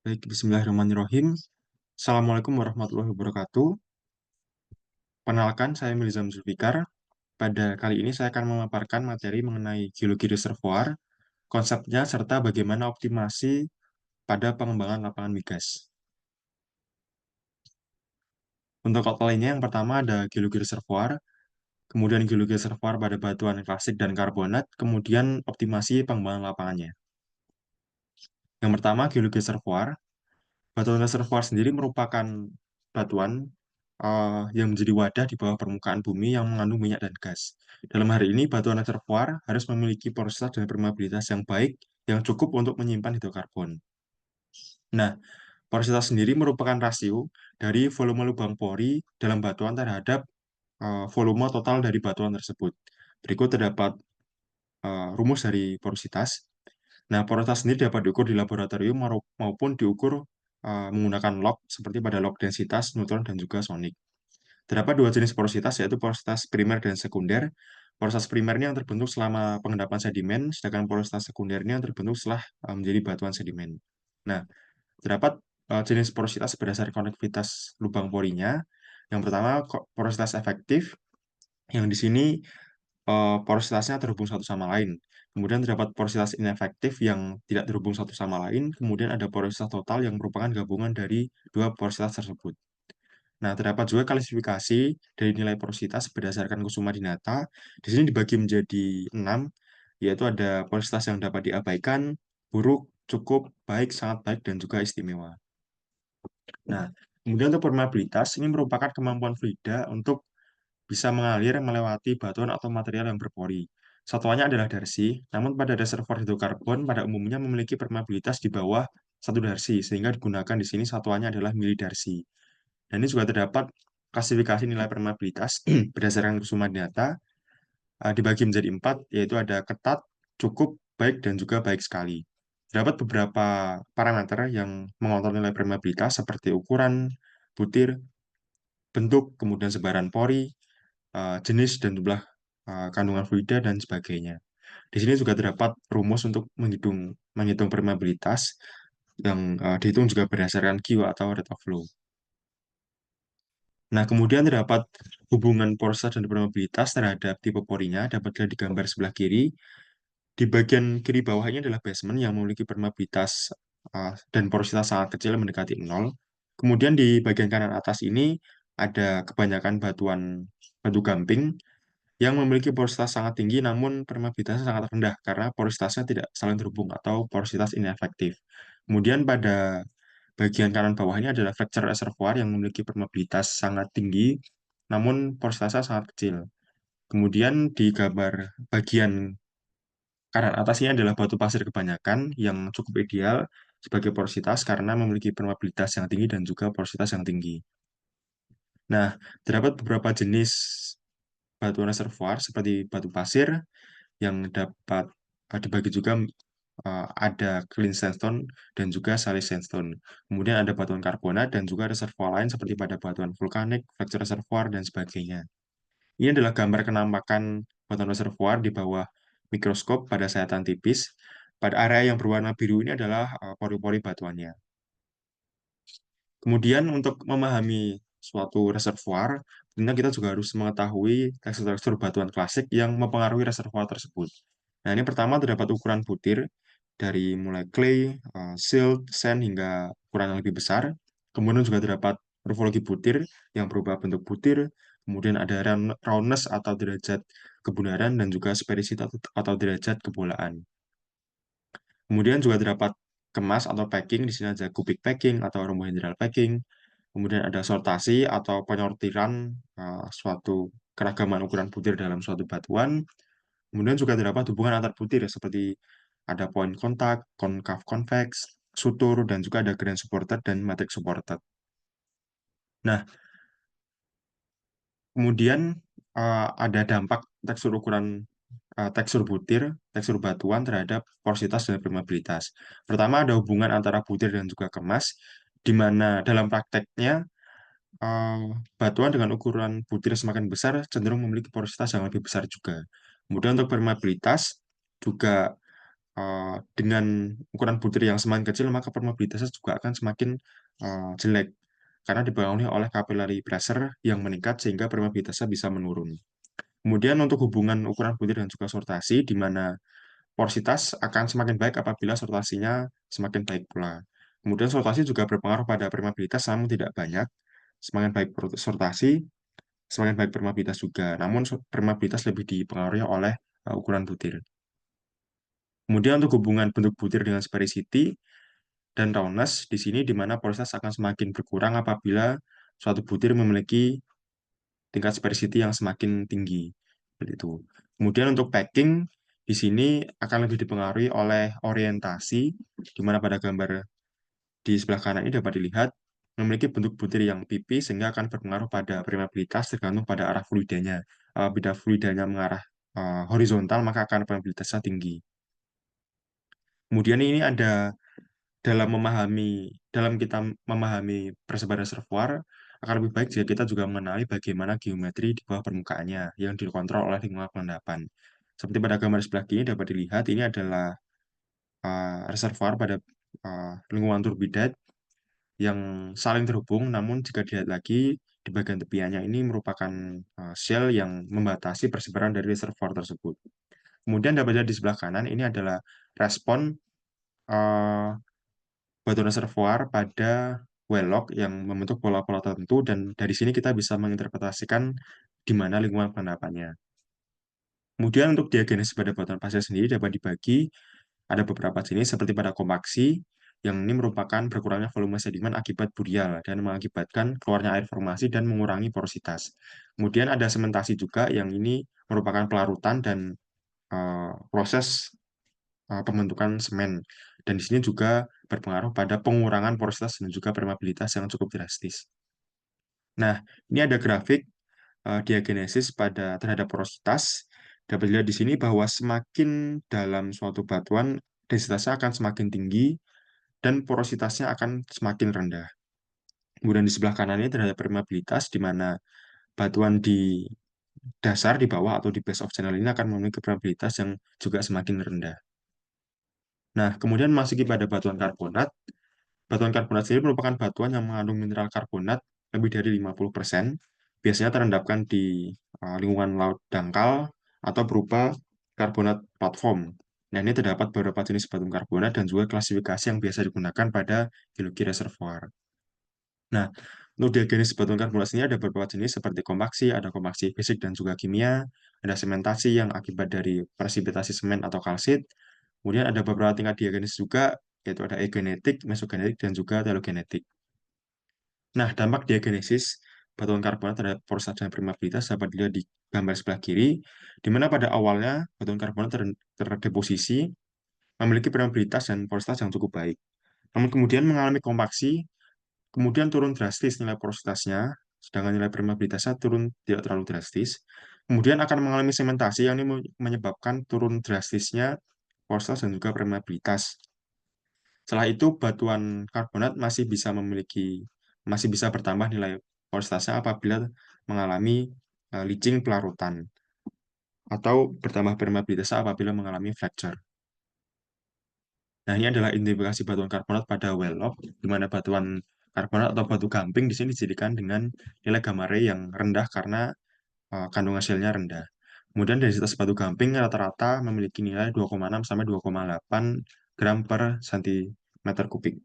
Baik, Bismillahirrahmanirrahim. Assalamualaikum warahmatullahi wabarakatuh. Perkenalkan, saya Milzam Zulfikar. Pada kali ini saya akan memaparkan materi mengenai geologi reservoir, konsepnya, serta bagaimana optimasi pada pengembangan lapangan migas. Untuk outline-nya, yang pertama ada geologi reservoir, kemudian geologi reservoir pada batuan klasik dan karbonat, kemudian optimasi pengembangan lapangannya. Yang pertama, geologi reservoir. Batuan reservoir sendiri merupakan batuan yang menjadi wadah di bawah permukaan bumi yang mengandung minyak dan gas. Dalam hari ini, batuan reservoir harus memiliki porositas dan permeabilitas yang baik, yang cukup untuk menyimpan hidrokarbon. Nah, porositas sendiri merupakan rasio dari volume lubang pori dalam batuan terhadap volume total dari batuan tersebut. Berikut terdapat rumus dari porositas. Nah, porositas sendiri dapat diukur di laboratorium maupun diukur menggunakan log seperti pada log densitas, neutron, dan juga sonik. Terdapat dua jenis porositas, yaitu porositas primer dan sekunder. Porositas primer ini yang terbentuk selama pengendapan sedimen, sedangkan porositas sekunder ini yang terbentuk setelah menjadi batuan sedimen. Nah, terdapat jenis porositas berdasarkan konektivitas lubang porinya. Yang pertama, porositas efektif, yang di sini porositasnya terhubung satu sama lain. Kemudian terdapat porositas inefektif yang tidak terhubung satu sama lain. Kemudian ada porositas total yang merupakan gabungan dari dua porositas tersebut. Nah, terdapat juga klasifikasi dari nilai porositas berdasarkan Kusuma Dinata. Di sini dibagi menjadi 6, yaitu ada porositas yang dapat diabaikan, buruk, cukup, baik, sangat baik, dan juga istimewa. Nah, kemudian untuk permeabilitas, ini merupakan kemampuan fluida untuk bisa mengalir melewati batuan atau material yang berpori. Satuannya adalah darsi, namun pada reservoir hidrokarbon pada umumnya memiliki permeabilitas di bawah 1 darsi, sehingga digunakan di sini satuannya adalah milidarsi. Dan ini juga terdapat klasifikasi nilai permeabilitas berdasarkan Kusuma Data dibagi menjadi 4, yaitu ada ketat, cukup, baik, dan juga baik sekali. Terdapat beberapa parameter yang mengontrol nilai permeabilitas seperti ukuran, butir, bentuk, kemudian sebaran pori, jenis dan jumlah kandungan fluida, dan sebagainya. Di sini juga terdapat rumus untuk menghitung permeabilitas yang dihitung juga berdasarkan Q atau rate of flow. Nah, kemudian terdapat hubungan porositas dan permeabilitas terhadap tipe porinya dapat dilihat di gambar sebelah kiri. Di bagian kiri bawahnya adalah basement yang memiliki permeabilitas dan porositas sangat kecil mendekati 0. Kemudian di bagian kanan atas ini ada kebanyakan batu gamping yang memiliki porositas sangat tinggi namun permeabilitasnya sangat rendah karena porositasnya tidak saling terhubung atau porositas inefektif. Kemudian pada bagian kanan bawah ini adalah fracture reservoir yang memiliki permeabilitas sangat tinggi namun porositasnya sangat kecil. Kemudian di gambar bagian kanan atas ini adalah batu pasir kebanyakan yang cukup ideal sebagai porositas karena memiliki permeabilitas yang tinggi dan juga porositas yang tinggi. Nah, terdapat beberapa jenis batu reservoir seperti batu pasir yang dapat dibagi juga ada clean sandstone dan juga salic sandstone. Kemudian ada batuan karbonat dan juga reservoir lain seperti pada batuan vulkanik, fracture reservoir, dan sebagainya. Ini adalah gambar kenampakan batuan reservoir di bawah mikroskop pada sayatan tipis. Pada area yang berwarna biru ini adalah pori-pori batuannya. Kemudian untuk memahami suatu reservoir, tentunya kita juga harus mengetahui tekstur-tekstur batuan klasik yang mempengaruhi reservoir tersebut. Nah, ini pertama terdapat ukuran butir dari mulai clay, silt, sand hingga ukuran yang lebih besar. Kemudian juga terdapat morfologi butir yang berubah bentuk butir. Kemudian ada roundness atau derajat kebunaran dan juga sphericity atau derajat kebolaan. Kemudian juga terdapat kemas atau packing, di sini ada cubic packing atau rhombohedral packing. Kemudian ada sortasi atau penyortiran suatu keragaman ukuran butir dalam suatu batuan. Kemudian juga terdapat hubungan antar butir seperti ada point kontak, concave convex, sutur, dan juga ada grain supported dan matrix supported. Nah, kemudian ada dampak tekstur butir, tekstur batuan terhadap porositas dan permeabilitas. Pertama ada hubungan antara butir dan juga kemas, di mana dalam prakteknya eh, batuan dengan ukuran butir semakin besar cenderung memiliki porositas yang lebih besar juga. Kemudian untuk permeabilitas juga dengan ukuran butir yang semakin kecil, maka permeabilitasnya juga akan semakin jelek karena dipengaruhi oleh capillary pressure yang meningkat sehingga permeabilitasnya bisa menurun. Kemudian untuk hubungan ukuran butir dan juga sortasi, di mana porositas akan semakin baik apabila sortasinya semakin baik pula. Kemudian sortasi juga berpengaruh pada permeabilitas, namun tidak banyak. Semakin baik sortasi, semakin baik permeabilitas juga. Namun permeabilitas lebih dipengaruhi oleh ukuran butir. Kemudian untuk hubungan bentuk butir dengan sphericity dan roundness, di sini di mana porositas akan semakin berkurang apabila suatu butir memiliki tingkat sphericity yang semakin tinggi. Seperti itu. Kemudian untuk packing, di sini akan lebih dipengaruhi oleh orientasi, di mana pada gambar di sebelah kanan ini dapat dilihat memiliki bentuk butir yang pipih sehingga akan berpengaruh pada permeabilitas tergantung pada arah fluidanya. Bila fluidanya mengarah horizontal, maka akan permeabilitasnya tinggi. Kemudian ini ada dalam kita memahami persebaran reservoir, akan lebih baik jika kita juga mengenali bagaimana geometri di bawah permukaannya yang dikontrol oleh lingkungan pengendapan. Seperti pada gambar sebelah kiri dapat dilihat, ini adalah reservoir pada lingkungan turbidat yang saling terhubung, namun jika dilihat lagi di bagian tepiannya ini merupakan shell yang membatasi persebaran dari reservoir tersebut. Kemudian dapat dilihat di sebelah kanan ini adalah respon uh, batu reservoir pada well log yang membentuk pola-pola tertentu, dan dari sini kita bisa menginterpretasikan di mana lingkungan pengendapannya. Kemudian untuk diagenesis pada batuan pasir sendiri dapat dibagi ada beberapa jenis seperti pada kompaksi yang ini merupakan berkurangnya volume sedimen akibat burial dan mengakibatkan keluarnya air formasi dan mengurangi porositas. Kemudian ada sementasi juga yang ini merupakan pelarutan dan proses pembentukan semen. Dan di sini juga berpengaruh pada pengurangan porositas dan juga permeabilitas yang cukup drastis. Nah, ini ada grafik diagenesis terhadap porositas. Dapat dilihat di sini bahwa semakin dalam suatu batuan, densitasnya akan semakin tinggi dan porositasnya akan semakin rendah. Kemudian di sebelah kanan ini terhadap permeabilitas, di mana batuan di dasar, di bawah, atau di base of channel ini akan memiliki permeabilitas yang juga semakin rendah. Nah, kemudian masuki pada batuan karbonat. Batuan karbonat sendiri merupakan batuan yang mengandung mineral karbonat lebih dari 50%, biasanya terendapkan di lingkungan laut dangkal atau berupa karbonat platform. Nah, ini terdapat beberapa jenis batu karbonat dan juga klasifikasi yang biasa digunakan pada geologi reservoir. Nah, untuk diagenesis batuan karbonat sendiri ada beberapa jenis seperti kompaksi, ada kompaksi fisik dan juga kimia, ada sementasi yang akibat dari presipitasi semen atau kalsit, kemudian ada beberapa tingkat diagenesis juga, yaitu ada egenetik, mesogenetik, dan juga telogenetik. Nah, dampak diagenesis batuan karbonat terhadap porositas dan permeabilitas dapat dilihat di gambar sebelah kiri, di mana pada awalnya batuan karbonat terdeposisi memiliki permeabilitas dan porositas yang cukup baik. Namun kemudian mengalami kompaksi, kemudian turun drastis nilai porositasnya, sedangkan nilai permeabilitasnya turun tidak terlalu drastis. Kemudian akan mengalami sementasi yang ini menyebabkan turun drastisnya porositas dan juga permeabilitas. Setelah itu, batuan karbonat masih bisa bertambah nilai porositasnya apabila mengalami leaching pelarutan atau bertambah permeabilitasnya apabila mengalami fracture. Nah, ini adalah identifikasi batuan karbonat pada well log, di mana batuan karbonat atau batu gamping di sini dijadikan dengan nilai gamma ray yang rendah karena kandungan hasilnya rendah. Kemudian densitas batu gamping rata-rata memiliki nilai 2,6 sampai 2,8 gram per cm kubik.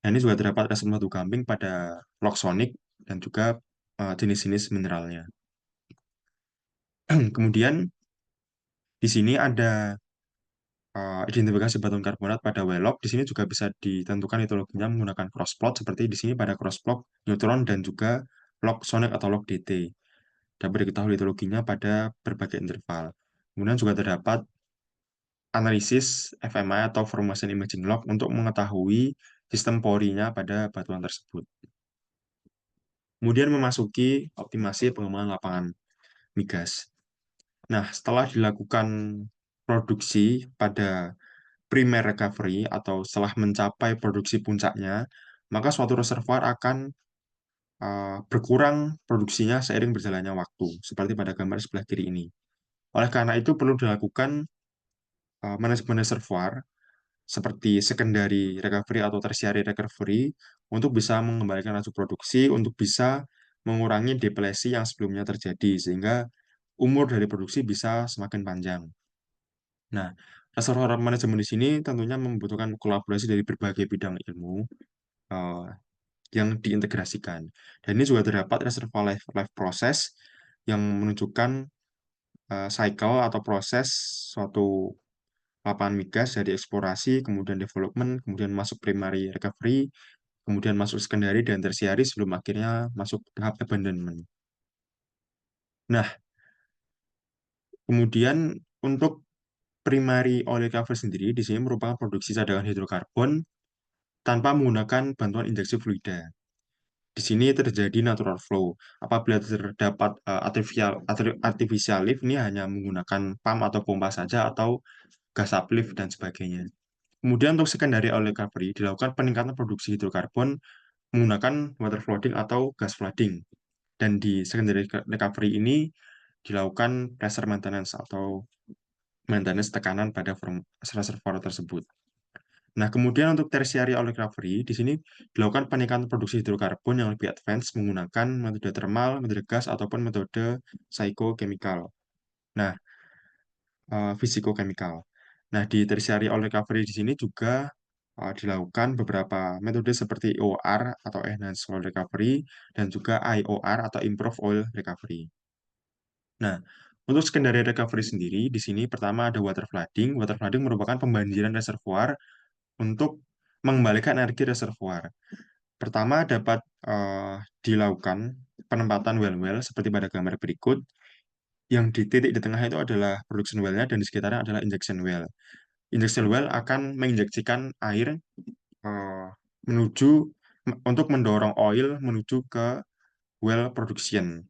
Nah, ini juga terdapat respon batu gamping pada loksonic dan juga jenis-jenis mineralnya. Kemudian di sini ada identifikasi batuan karbonat pada Wheelock. Di sini juga bisa ditentukan litologinya menggunakan crossplot seperti di sini pada crossplot neutron dan juga log sonic atau log DT. Dapat diketahui litologinya pada berbagai interval. Kemudian juga terdapat analisis FMI atau formation imaging log untuk mengetahui sistem porinya pada batuan tersebut. Kemudian memasuki optimasi pengembangan lapangan migas. Nah, setelah dilakukan produksi pada primer recovery atau setelah mencapai produksi puncaknya, maka suatu reservoir akan berkurang produksinya seiring berjalannya waktu, seperti pada gambar sebelah kiri ini. Oleh karena itu perlu dilakukan manajemen reservoir seperti secondary recovery atau tertiary recovery untuk bisa mengembalikan laju produksi, untuk bisa mengurangi depresi yang sebelumnya terjadi, sehingga umur dari produksi bisa semakin panjang. Nah, reservoir manajemen di sini tentunya membutuhkan kolaborasi dari berbagai bidang ilmu eh, yang diintegrasikan. Dan ini juga terdapat reservoir life process yang menunjukkan cycle atau proses suatu lapangan migas dari eksplorasi, kemudian development, kemudian masuk primary recovery, kemudian masuk secondary dan tertiary sebelum akhirnya masuk tahap abandonment. Nah, kemudian untuk primary oil recovery sendiri di sini merupakan produksi cadangan hidrokarbon tanpa menggunakan bantuan injeksi fluida. Di sini terjadi natural flow. Apabila terdapat artificial lift, ini hanya menggunakan pump atau pompa saja atau gas uplift dan sebagainya. Kemudian untuk secondary oil recovery dilakukan peningkatan produksi hidrokarbon menggunakan water flooding atau gas flooding. Dan di secondary recovery ini dilakukan pressure maintenance atau maintenance tekanan pada reservoir tersebut. Nah, kemudian untuk tertiary oil recovery, di sini dilakukan peningkatan produksi hidrokarbon yang lebih advance menggunakan metode thermal, metode gas, ataupun metode physicochemical. Nah, physicochemical. Nah, di tertiary oil recovery di sini juga dilakukan beberapa metode seperti EOR atau Enhanced Oil Recovery dan juga IOR atau Improved Oil Recovery. Nah, untuk secondary recovery sendiri, di sini pertama ada water flooding. Water flooding merupakan pembanjiran reservoir untuk mengembalikan energi reservoir. Pertama dapat dilakukan penempatan well-well seperti pada gambar berikut. Yang di titik di tengah itu adalah production well-nya dan di sekitarnya adalah injection well. Injection well akan menginjeksikan air eh, menuju untuk mendorong oil menuju ke well production.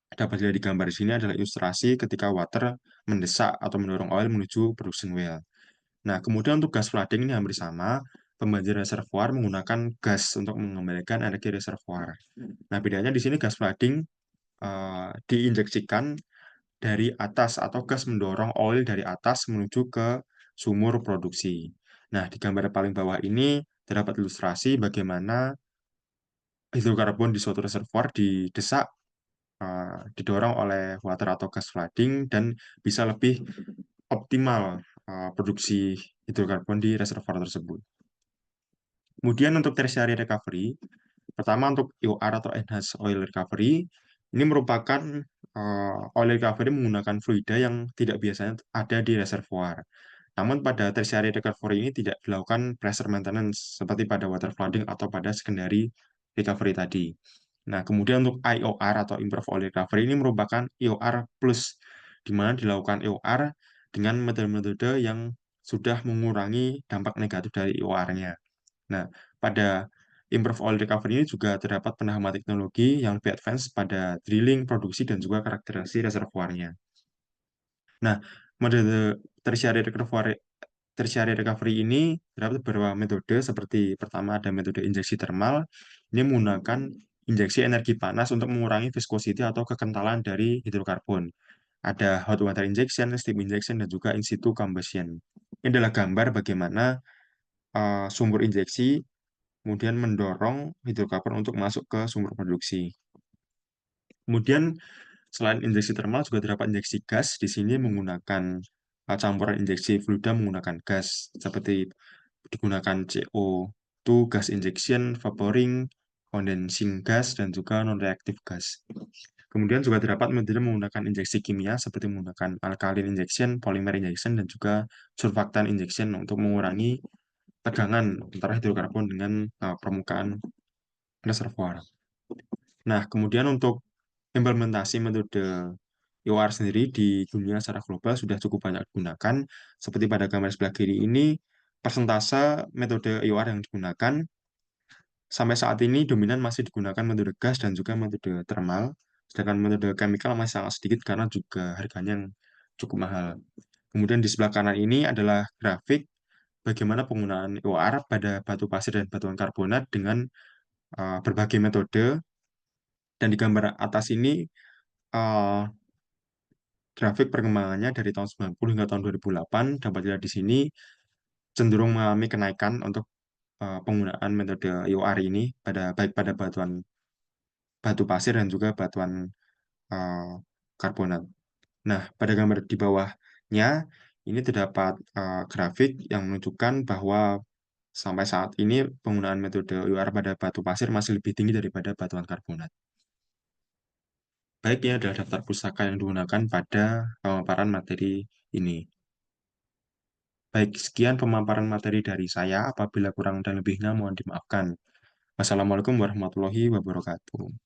Dapat dilihat di gambar di sini adalah ilustrasi ketika water mendesak atau mendorong oil menuju production well. Nah, kemudian untuk gas flooding ini hampir sama, pembanjir reservoir menggunakan gas untuk mengembalikan energi reservoir. Nah, bedanya di sini gas flooding diinjeksikan dari atas atau gas mendorong oil dari atas menuju ke sumur produksi. Nah, di gambar paling bawah ini terdapat ilustrasi bagaimana hidrokarbon di suatu reservoir didesak, didorong oleh water atau gas flooding dan bisa lebih optimal produksi hidrokarbon di reservoir tersebut. Kemudian untuk tertiary recovery, pertama untuk EOR atau Enhanced Oil Recovery, ini merupakan oil recovery menggunakan fluida yang tidak biasanya ada di reservoir. Namun pada tertiary recovery ini tidak dilakukan pressure maintenance seperti pada water flooding atau pada secondary recovery tadi. Nah, kemudian untuk IOR atau Improved Oil Recovery ini merupakan EOR plus, di mana dilakukan EOR dengan metode-metode yang sudah mengurangi dampak negatif dari EOR-nya. Nah, pada Improve Oil Recovery ini juga terdapat penambahan teknologi yang lebih advance pada drilling, produksi, dan juga karakterisasi reservoirnya. Nah, metode tertiary recovery ini terdapat beberapa metode seperti pertama ada metode injeksi thermal. Ini menggunakan injeksi energi panas untuk mengurangi viscosity atau kekentalan dari hidrokarbon. Ada hot water injection, steam injection, dan juga in situ combustion. Ini adalah gambar bagaimana sumber injeksi kemudian mendorong hidrokarbon untuk masuk ke sumber produksi. Kemudian selain injeksi thermal juga terdapat injeksi gas. Di sini menggunakan campuran injeksi fluida menggunakan gas seperti digunakan CO2 gas injection, vaporing, condensing gas, dan juga non-reactive gas. Kemudian juga terdapat metode menggunakan injeksi kimia seperti menggunakan alkaline injection, polymer injection, dan juga surfactant injection untuk mengurangi tegangan antara hidrokarbon dengan permukaan reservoir. Nah, kemudian untuk implementasi metode EOR sendiri di dunia secara global sudah cukup banyak digunakan. Seperti pada gambar sebelah kiri ini, persentase metode EOR yang digunakan sampai saat ini dominan masih digunakan metode gas dan juga metode thermal, sedangkan metode chemical masih sangat sedikit karena juga harganya yang cukup mahal. Kemudian di sebelah kanan ini adalah grafik bagaimana penggunaan EOR pada batu pasir dan batuan karbonat dengan berbagai metode. Dan di gambar atas ini uh, grafik perkembangannya dari tahun 90 hingga tahun 2008 dapat dilihat di sini cenderung mengalami kenaikan untuk penggunaan metode IOR ini baik pada batuan batu pasir dan juga batuan eh, karbonat. Nah, pada gambar di bawahnya ini terdapat grafik yang menunjukkan bahwa sampai saat ini penggunaan metode IOR pada batu pasir masih lebih tinggi daripada batuan karbonat. Baik, ini adalah daftar pustaka yang digunakan pada pemaparan materi ini. Baik, sekian pemaparan materi dari saya. Apabila kurang dan lebihnya mohon dimaafkan. Wassalamualaikum warahmatullahi wabarakatuh.